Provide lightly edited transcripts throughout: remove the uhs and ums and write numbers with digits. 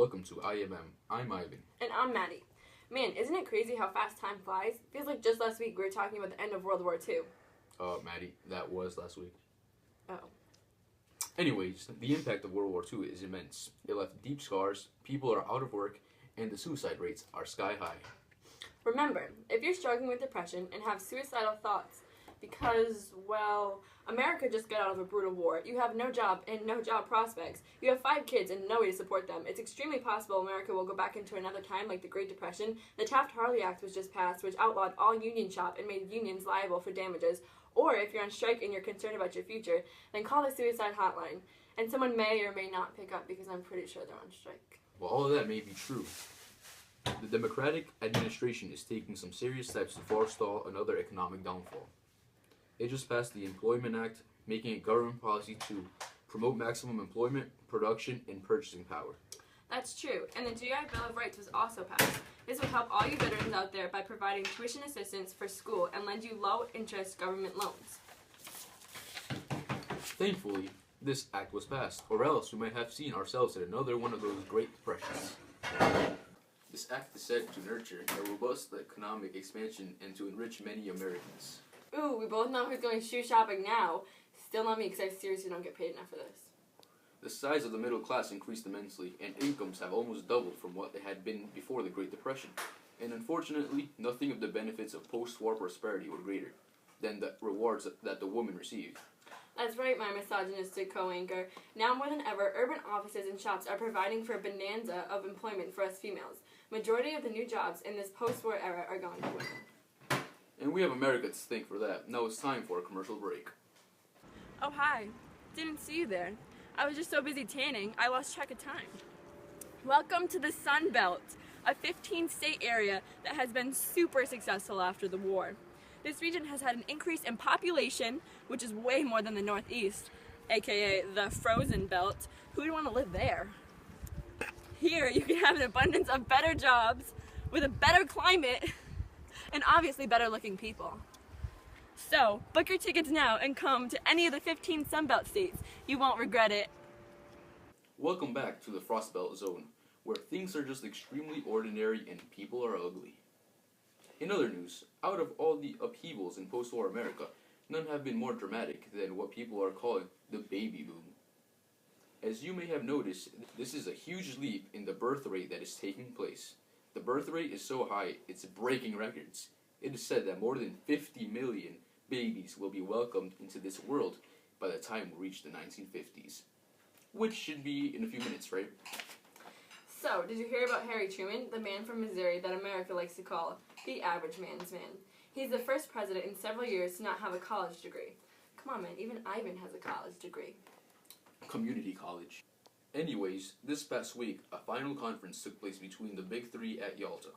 welcome to IMM. I'm Ivan. And I'm Maddie. Man, isn't it crazy how fast time flies? Feels like just last week we were talking about the end of World War II. Maddie, that was last week. Oh. Anyways, the impact of World War II is immense. It left deep scars, people are out of work, and the suicide rates are sky high. Remember, if you're struggling with depression and have suicidal thoughts because, well, America just got out of a brutal war, you have no job and no job prospects, you have 5 kids and no way to support them, it's extremely possible America will go back into another time like the Great Depression. The Taft-Hartley Act was just passed, which outlawed all union shop and made unions liable for damages. Or if you're on strike and you're concerned about your future, then call the suicide hotline. And someone may or may not pick up because I'm pretty sure they're on strike. Well, all of that may be true. The Democratic administration is taking some serious steps to forestall another economic downfall. It just passed the Employment Act, making it government policy to promote maximum employment, production, and purchasing power. That's true, and the GI Bill of Rights was also passed. This will help all you veterans out there by providing tuition assistance for school and lend you low-interest government loans. Thankfully, this act was passed, or else we might have seen ourselves in another one of those Great Depressions. This act is set to nurture a robust economic expansion and to enrich many Americans. Ooh, we both know who's going shoe shopping now. Still not me, because I seriously don't get paid enough for this. The size of the middle class increased immensely, and incomes have almost doubled from what they had been before the Great Depression. And unfortunately, nothing of the benefits of post-war prosperity were greater than the rewards that the woman received. That's right, my misogynistic co-anchor. Now more than ever, urban offices and shops are providing for a bonanza of employment for us females. Majority of the new jobs in this post-war era are going to women. And we have America to thank for that. Now it's time for a commercial break. Oh, hi. Didn't see you there. I was just so busy tanning, I lost track of time. Welcome to the Sun Belt, a 15-state area that has been super successful after the war. This region has had an increase in population, which is way more than the Northeast, aka the Frozen Belt. Who would want to live there? Here, you can have an abundance of better jobs, with a better climate, and obviously better-looking people. So, book your tickets now and come to any of the 15 Sunbelt states. You won't regret it. Welcome back to the Frost Belt Zone, where things are just extremely ordinary and people are ugly. In other news, out of all the upheavals in post-war America, none have been more dramatic than what people are calling the baby boom. As you may have noticed, this is a huge leap in the birth rate that is taking place. The birth rate is so high, it's breaking records. It is said that more than 50 million babies will be welcomed into this world by the time we reach the 1950s. Which should be in a few minutes, right? So, did you hear about Harry Truman, the man from Missouri that America likes to call the average man's man? He's the first president in several years to not have a college degree. Come on, man, even Ivan has a college degree. Community college. Anyways, this past week, a final conference took place between the Big Three at Yalta.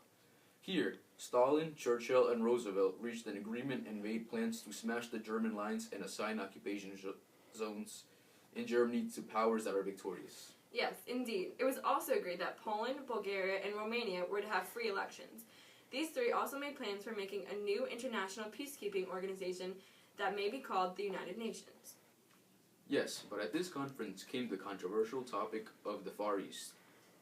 Here, Stalin, Churchill, and Roosevelt reached an agreement and made plans to smash the German lines and assign occupation zones in Germany to powers that are victorious. Yes, indeed. It was also agreed that Poland, Bulgaria, and Romania were to have free elections. These three also made plans for making a new international peacekeeping organization that may be called the United Nations. Yes, but at this conference came the controversial topic of the Far East.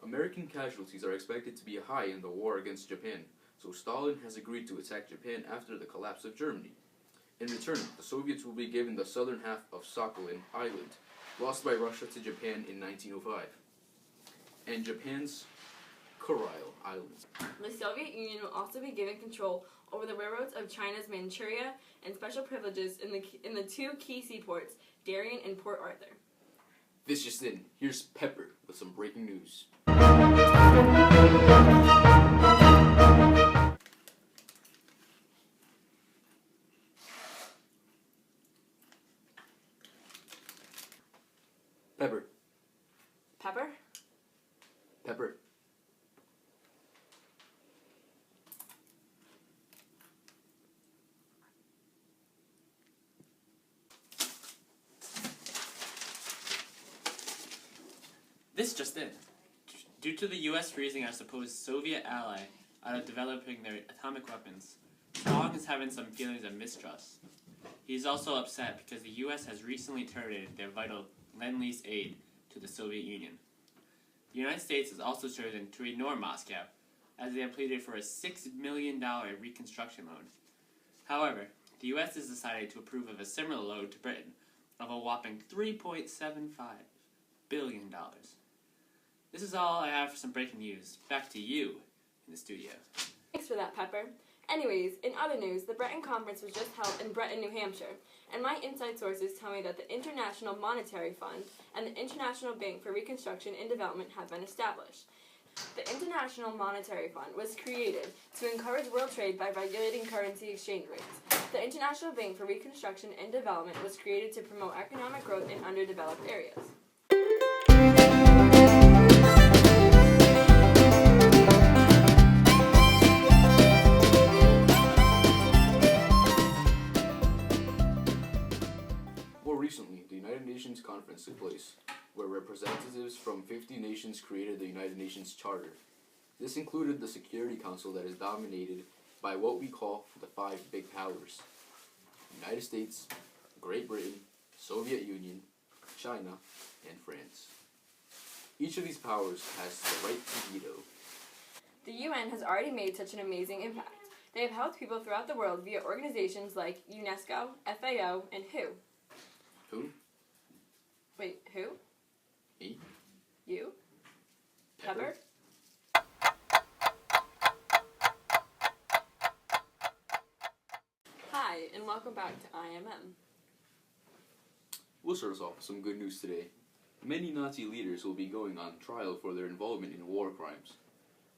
American casualties are expected to be high in the war against Japan, so Stalin has agreed to attack Japan after the collapse of Germany. In return, the Soviets will be given the southern half of Sakhalin Island, lost by Russia to Japan in 1905, and Japan's Kuril Island. The Soviet Union will also be given control over the railroads of China's Manchuria and special privileges in the 2 key seaports, Darien and Port Arthur. This just in, here's Pepper with some breaking news. Pepper. Pepper? Pepper. This just in. Due to the U.S. freezing our supposed Soviet ally out of developing their atomic weapons, Stalin is having some feelings of mistrust. He's also upset because the U.S. has recently terminated their vital Lend-Lease aid to the Soviet Union. The United States has also chosen to ignore Moscow, as they have pleaded for a $6 million reconstruction loan. However, the U.S. has decided to approve of a similar loan to Britain of a whopping $3.75 billion. This is all I have for some breaking news. Back to you in the studio. Thanks for that, Pepper. Anyways, in other news, the Bretton Conference was just held in Bretton, New Hampshire, and my inside sources tell me that the International Monetary Fund and the International Bank for Reconstruction and Development have been established. The International Monetary Fund was created to encourage world trade by regulating currency exchange rates. The International Bank for Reconstruction and Development was created to promote economic growth in underdeveloped areas. More recently, the United Nations Conference took place, where representatives from 50 nations created the United Nations Charter. This included the Security Council that is dominated by what we call the five big powers: United States, Great Britain, Soviet Union, China, and France. Each of these powers has the right to veto. The UN has already made such an amazing impact. They have helped people throughout the world via organizations like UNESCO, FAO, and WHO. Who? Wait, who? Me? You? Pepper? Hi, and welcome back to IMM. We'll start us off with some good news today. Many Nazi leaders will be going on trial for their involvement in war crimes.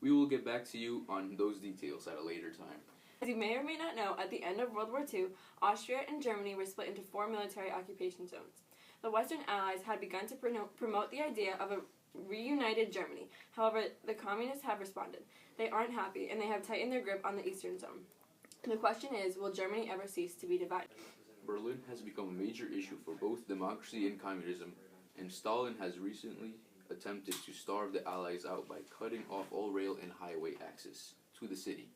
We will get back to you on those details at a later time. As you may or may not know, at the end of World War II, Austria and Germany were split into 4 military occupation zones. The Western Allies had begun to promote the idea of a reunited Germany. However, the communists have responded. They aren't happy, and they have tightened their grip on the Eastern Zone. The question is, will Germany ever cease to be divided? Berlin has become a major issue for both democracy and communism, and Stalin has recently attempted to starve the Allies out by cutting off all rail and highway access to the city.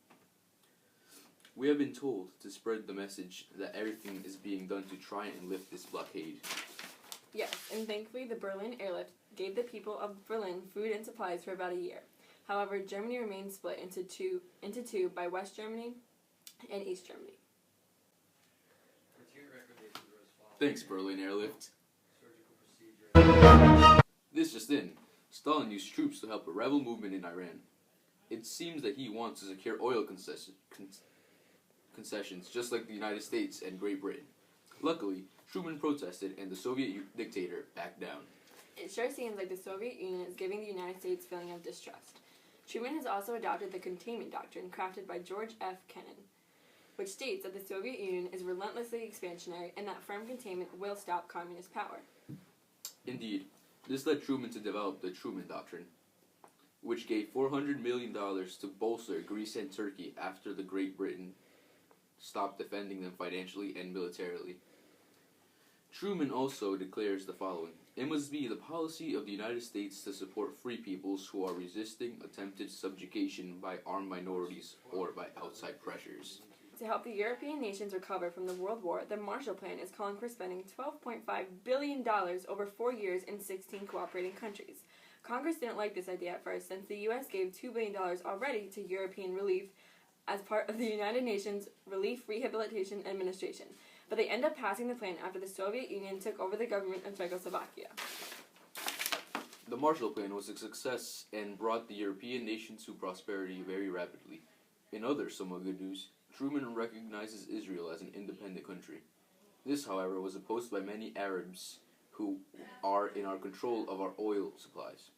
We have been told to spread the message that everything is being done to try and lift this blockade. Yes, and thankfully the Berlin airlift gave the people of Berlin food and supplies for about a year. However, Germany remains split into two by West Germany and East Germany. Thanks, Berlin airlift. This just in. Stalin used troops to help a rebel movement in Iran. It seems that he wants to secure oil concessions, just like the United States and Great Britain. Luckily, Truman protested and the Soviet dictator backed down. It sure seems like the Soviet Union is giving the United States a feeling of distrust. Truman has also adopted the containment doctrine crafted by George F. Kennan, which states that the Soviet Union is relentlessly expansionary and that firm containment will stop communist power. Indeed, this led Truman to develop the Truman Doctrine, which gave $400 million to bolster Greece and Turkey after the Great Britain stopped defending them financially and militarily. Truman also declares the following: "It must be the policy of the United States to support free peoples who are resisting attempted subjugation by armed minorities or by outside pressures." To help the European nations recover from the World War, the Marshall Plan is calling for spending $12.5 billion over 4 years in 16 cooperating countries. Congress didn't like this idea at first, since the U.S. gave $2 billion already to European relief as part of the United Nations Relief Rehabilitation Administration, but they ended up passing the plan after the Soviet Union took over the government of Czechoslovakia. The Marshall Plan was a success and brought the European nations to prosperity very rapidly. In other somewhat good news, Truman recognizes Israel as an independent country. This, however, was opposed by many Arabs who are in our control of our oil supplies.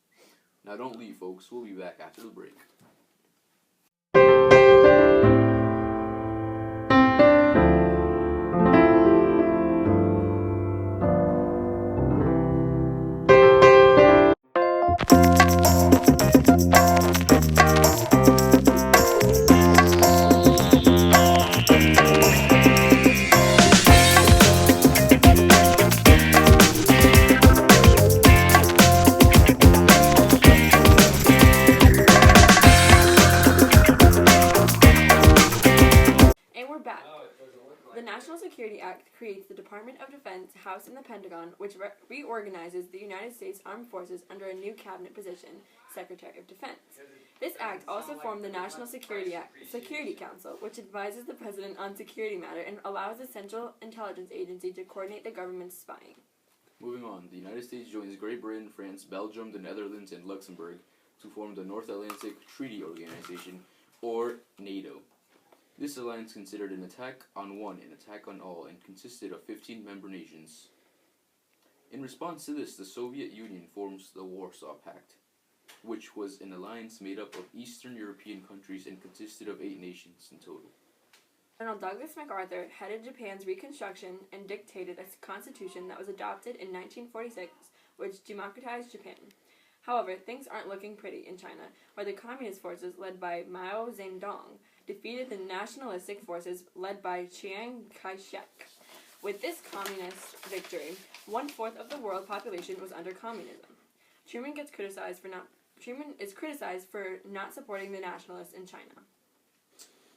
Now don't leave, folks. We'll be back after the break. Department of Defense housed in the Pentagon, which reorganizes the United States Armed Forces under a new cabinet position, Secretary of Defense. This act also formed the National Security Council, which advises the President on security matters and allows the Central Intelligence Agency to coordinate the government's spying. Moving on, the United States joins Great Britain, France, Belgium, the Netherlands, and Luxembourg to form the North Atlantic Treaty Organization, or NATO. This alliance considered an attack on one an attack on all and consisted of 15 member nations. In response to this, the Soviet Union forms the Warsaw Pact, which was an alliance made up of Eastern European countries and consisted of 8 nations in total. General Douglas MacArthur headed Japan's reconstruction and dictated a constitution that was adopted in 1946, which democratized Japan. However, things aren't looking pretty in China, where the communist forces led by Mao Zedong defeated the nationalistic forces led by Chiang Kai-shek. With this communist victory, 1/4 of the world population was under communism. Truman is criticized for not supporting the nationalists in China.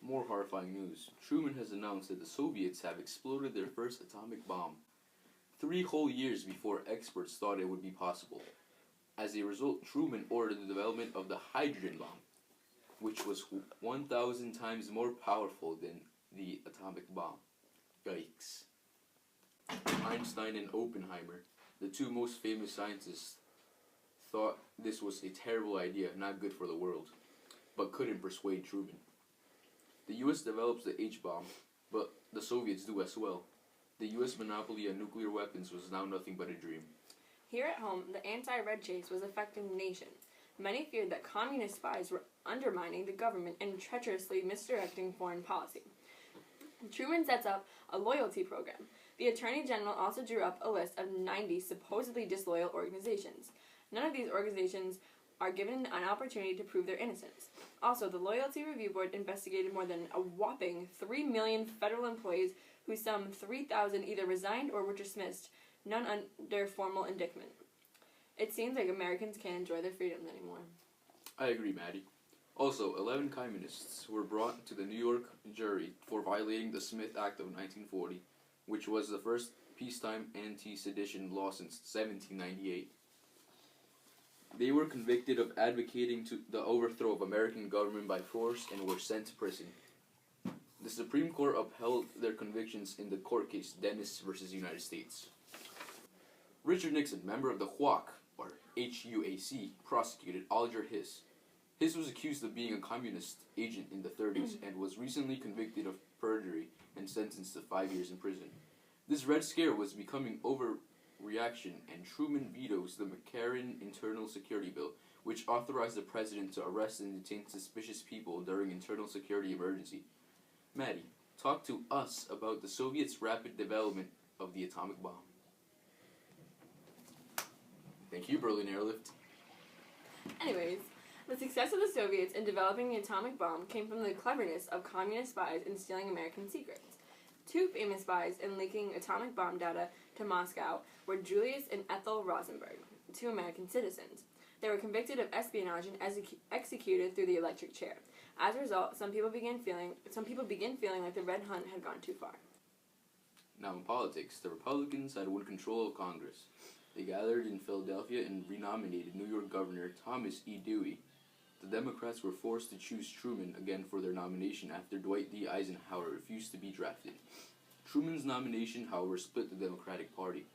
More horrifying news. Truman has announced that the Soviets have exploded their first atomic bomb, 3 whole years before experts thought it would be possible. As a result, Truman ordered the development of the hydrogen bomb, which was 1,000 times more powerful than the atomic bomb. Yikes. Einstein and Oppenheimer, the 2 most famous scientists, thought this was a terrible idea, not good for the world, but couldn't persuade Truman. The U.S. develops the H-bomb, but the Soviets do as well. The U.S. monopoly on nuclear weapons was now nothing but a dream. Here at home, the anti-red chase was affecting the nation. Many feared that communist spies were undermining the government and treacherously misdirecting foreign policy. Truman sets up a loyalty program. The Attorney General also drew up a list of 90 supposedly disloyal organizations. None of these organizations are given an opportunity to prove their innocence. Also, the Loyalty Review Board investigated more than a whopping 3 million federal employees, who some 3,000 either resigned or were dismissed, none under formal indictment. It seems like Americans can't enjoy their freedoms anymore. I agree, Maddie. Also, 11 communists were brought to the New York jury for violating the Smith Act of 1940, which was the first peacetime anti-sedition law since 1798. They were convicted of advocating the overthrow of American government by force and were sent to prison. The Supreme Court upheld their convictions in the court case Dennis versus United States. Richard Nixon, member of the HUAC, or HUAC, prosecuted Alger Hiss. Hiss was accused of being a communist agent in the 30s and was recently convicted of perjury and sentenced to 5 years in prison. This Red Scare was becoming overreaction, and Truman vetoes the McCarran Internal Security Bill, which authorized the president to arrest and detain suspicious people during internal security emergency. Maddie, talk to us about the Soviets' rapid development of the atomic bomb. Thank you, Berlin Airlift. Anyways, the success of the Soviets in developing the atomic bomb came from the cleverness of communist spies in stealing American secrets. 2 famous spies in leaking atomic bomb data to Moscow were Julius and Ethel Rosenberg, 2 American citizens. They were convicted of espionage and executed through the electric chair. As a result, some people begin feeling like the Red Hunt had gone too far. Now in politics, the Republicans had won control of Congress. They gathered in Philadelphia and renominated New York Governor Thomas E. Dewey. The Democrats were forced to choose Truman again for their nomination after Dwight D. Eisenhower refused to be drafted. Truman's nomination, however, split the Democratic Party.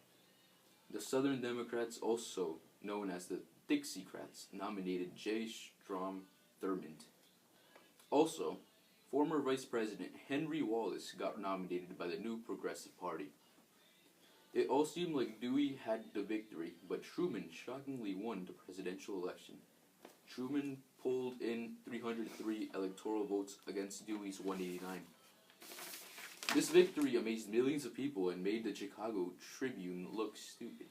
The Southern Democrats, also known as the Dixiecrats, nominated J. Strom Thurmond. Also, former Vice President Henry Wallace got nominated by the New Progressive Party. It all seemed like Dewey had the victory, but Truman shockingly won the presidential election. Truman pulled in 303 electoral votes against Dewey's 189. This victory amazed millions of people and made the Chicago Tribune look stupid.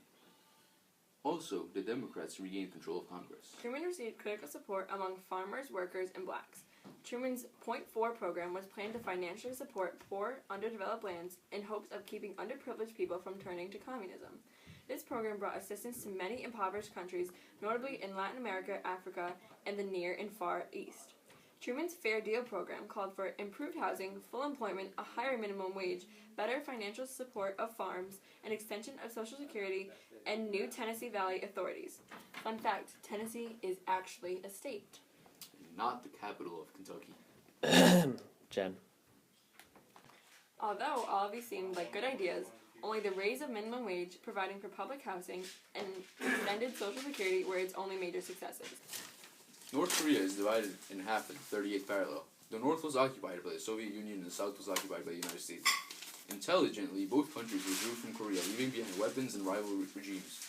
Also, the Democrats regained control of Congress. Truman received critical support among farmers, workers, and blacks. Truman's .4 program was planned to financially support poor, underdeveloped lands in hopes of keeping underprivileged people from turning to communism. This program brought assistance to many impoverished countries, notably in Latin America, Africa, and the Near and Far East. Truman's Fair Deal program called for improved housing, full employment, a higher minimum wage, better financial support of farms, an extension of Social Security, and new Tennessee Valley authorities. Fun fact, Tennessee is actually a state. Not the capital of Kentucky. Jen. Although all of these seemed like good ideas, only the raise of minimum wage, providing for public housing, and extended Social Security were its only major successes. North Korea is divided in half at the 38th parallel. The North was occupied by the Soviet Union and the South was occupied by the United States. Intelligently, both countries withdrew from Korea, leaving behind weapons and rival regimes.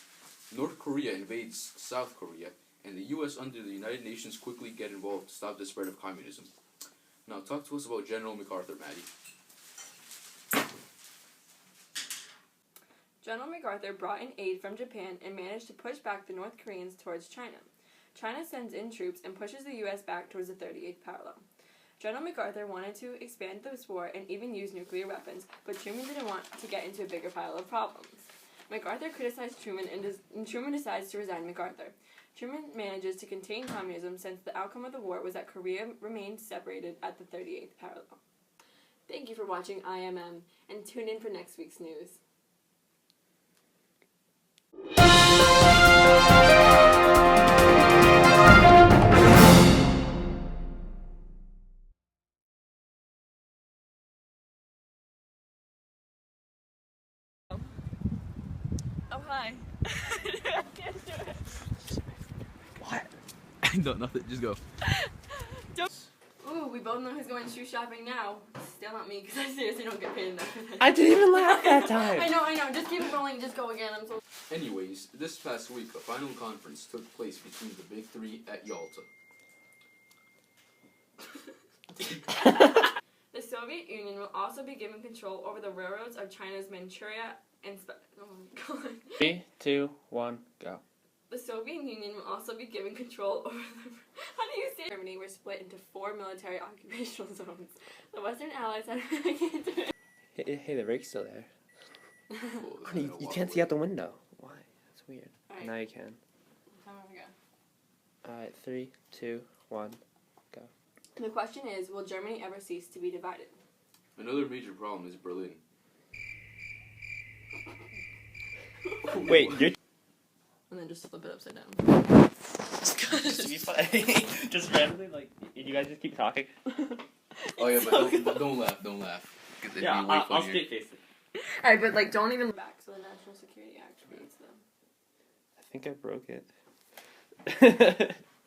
North Korea invades South Korea, and the U.S. under the United Nations quickly get involved to stop the spread of communism. Now talk to us about General MacArthur, Maddie. General MacArthur brought in aid from Japan and managed to push back the North Koreans towards China. China sends in troops and pushes the U.S. back towards the 38th parallel. General MacArthur wanted to expand this war and even use nuclear weapons, but Truman didn't want to get into a bigger pile of problems. MacArthur criticized Truman, and Truman decides to resign MacArthur. Truman manages to contain communism since the outcome of the war was that Korea remained separated at the 38th parallel. Thank you for watching IMM, and tune in for next week's news. Oh, hi. I can't do it. What? No, nothing. Just go. Ooh, we both know who's going shoe shopping now. Still not me, because I seriously don't get paid enough for that. I didn't even laugh that time. I know. Just keep it rolling. Just go again. I'm so... Anyways, this past week, a final conference took place between the Big Three at Yalta. The Soviet Union will also be given control over the railroads of China's Manchuria and... Oh my god. 3, 2, 1, go. The Soviet Union will also be given control over the... How do you say? Germany were split into 4 military occupational zones. The Western Allies had... I can't do it. Hey, the rake's still there. Well, Honey, you can't see out the window. Why? That's weird. Alright. Now you can. Time to go. Alright, 3, 2, 1, go. The question is, will Germany ever cease to be divided? Another major problem is Berlin. Wait, you're... And then just flip it upside down. Just to be funny. Just randomly, like, you guys just keep talking. Oh yeah, but don't laugh, don't laugh. 'Cause it'd Yeah, be way I'll funnier. straight face it. Alright, but like, don't even back so the National Security Act reads them. I think I broke it.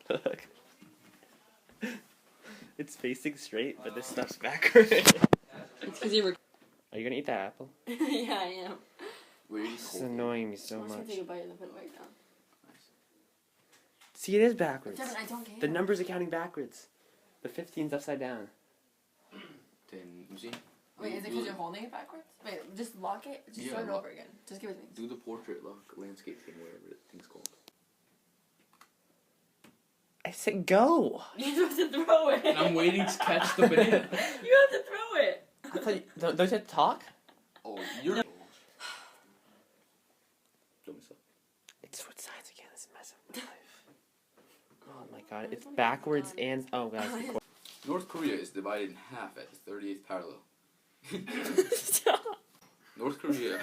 Look. It's facing straight, but this stuff's backwards. It's because you were... Are you gonna eat that apple? Yeah, I am. Really This is cold. annoying me so I'm just much. gonna take a bite and then put it back down. See, it is backwards. Devin, I don't care. The numbers are counting backwards. The 15's upside down. Then, you see? Wait, is it because you're holding it backwards? Wait, just lock it. Just Yeah, start it lock- over again. Just give it to me. Do the portrait lock landscape thing, whatever that thing's called. I said go! You have to throw it. And I'm waiting to catch the banana. You have to throw it. I thought you, don't you have to talk? Oh, you're... Show me stuff. It's switch sides again. This is messing with my life. Oh my god, it's backwards and... Oh god. North Korea is divided in half at the 38th parallel. Stop. North Korea...